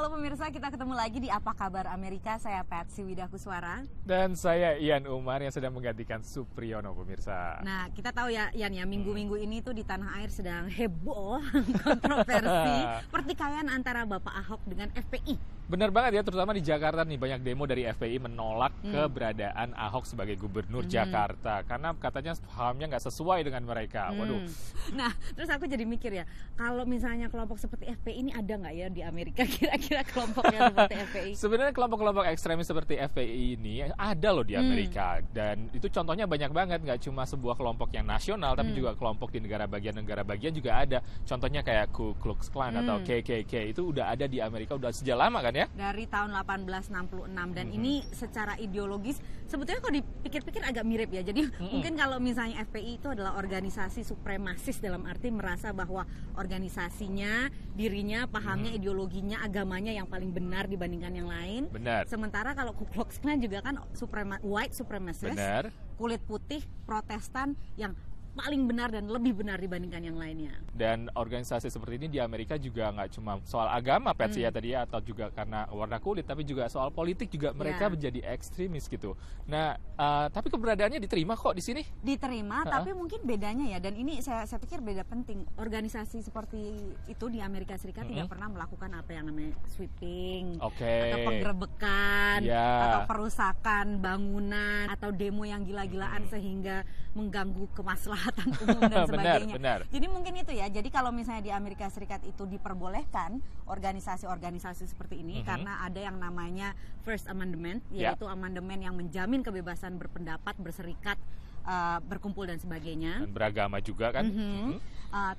Halo pemirsa, kita ketemu lagi di Apa Kabar Amerika. Saya Patsy Widakuswara. Dan saya Ian Umar yang sedang menggantikan Supriyono, pemirsa. Nah, kita tahu ya Ian ya, minggu-minggu ini tuh di tanah air sedang heboh, kontroversi, pertikaian antara Bapak Ahok dengan FPI. Benar banget ya, terutama di Jakarta nih banyak demo dari FPI menolak keberadaan Ahok sebagai gubernur Jakarta karena katanya pahamnya nggak sesuai dengan mereka. Waduh. Nah, terus aku jadi mikir ya, kalau misalnya kelompok seperti FPI ini ada nggak ya di Amerika kira-kira kelompoknya seperti FPI? Sebenarnya kelompok-kelompok ekstremis seperti FPI ini ada loh di Amerika dan itu contohnya banyak banget, nggak cuma sebuah kelompok yang nasional tapi juga kelompok di negara bagian juga ada. Contohnya kayak Ku Klux Klan atau KKK itu udah ada di Amerika udah sejak lama kan ya? Dari tahun 1866 dan ini secara ideologis sebetulnya kalau dipikir-pikir agak mirip ya. Jadi mungkin kalau misalnya FPI itu adalah organisasi supremasis dalam arti merasa bahwa organisasinya, dirinya, pahamnya, ideologinya, agamanya yang paling benar dibandingkan yang lain. Benar. Sementara kalau Ku Klux Klan juga kan white supremacist, benar. Kulit putih, Protestan yang paling benar dan lebih benar dibandingkan yang lainnya. Dan organisasi seperti ini di Amerika juga nggak cuma soal agama, Patsy ya tadi ya, atau juga karena warna kulit, tapi juga soal politik juga mereka menjadi ekstremis gitu. Nah, tapi keberadaannya diterima kok di sini? Diterima, tapi mungkin bedanya ya, dan ini saya pikir beda penting. Organisasi seperti itu di Amerika Serikat tidak pernah melakukan apa yang namanya sweeping, atau penggerebekan, atau perusakan bangunan, atau demo yang gila-gilaan sehingga mengganggu kemaslahatan umum dan sebagainya. Benar. Jadi mungkin itu ya. Jadi kalau misalnya di Amerika Serikat itu diperbolehkan organisasi-organisasi seperti ini karena ada yang namanya First Amendment, yaitu amandemen yang menjamin kebebasan berpendapat, berserikat, berkumpul dan sebagainya. Dan beragama juga kan.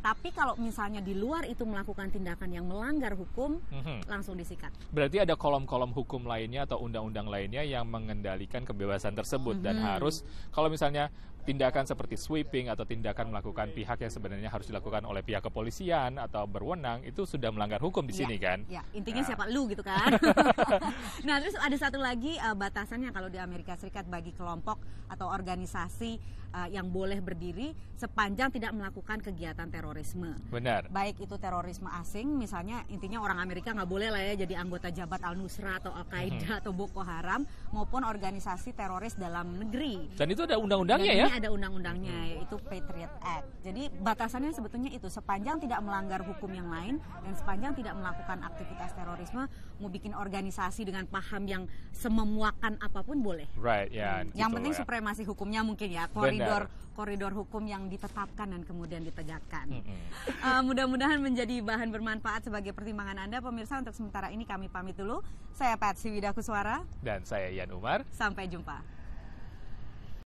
Tapi kalau misalnya di luar itu melakukan tindakan yang melanggar hukum, langsung disikat. Berarti ada kolom-kolom hukum lainnya atau undang-undang lainnya yang mengendalikan kebebasan tersebut dan harus kalau misalnya tindakan seperti sweeping atau tindakan melakukan pihak yang sebenarnya harus dilakukan oleh pihak kepolisian atau berwenang itu sudah melanggar hukum di sini kan? Ya, intinya siapa lu gitu kan? Nah, terus ada satu lagi batasannya kalau di Amerika Serikat bagi kelompok atau organisasi yang boleh berdiri sepanjang tidak melakukan kegiatan terorisme. Benar. Baik itu terorisme asing, misalnya intinya orang Amerika nggak boleh lah ya jadi anggota Jabhat Al-Nusra atau Al-Qaeda atau Boko Haram maupun organisasi teroris dalam negeri. Dan itu ada undang-undangnya ya? Ada undang-undangnya yaitu Patriot Act. Jadi batasannya sebetulnya itu sepanjang tidak melanggar hukum yang lain dan sepanjang tidak melakukan aktivitas terorisme, mau bikin organisasi dengan paham yang sememuakan apapun boleh. Right, ya. Yang penting supremasi hukumnya mungkin ya, koridor hukum yang ditetapkan dan kemudian ditegakkan. Mudah-mudahan menjadi bahan bermanfaat sebagai pertimbangan Anda pemirsa. Untuk sementara ini kami pamit dulu. Saya Patsy Widakuswara dan saya Ian Umar. Sampai jumpa.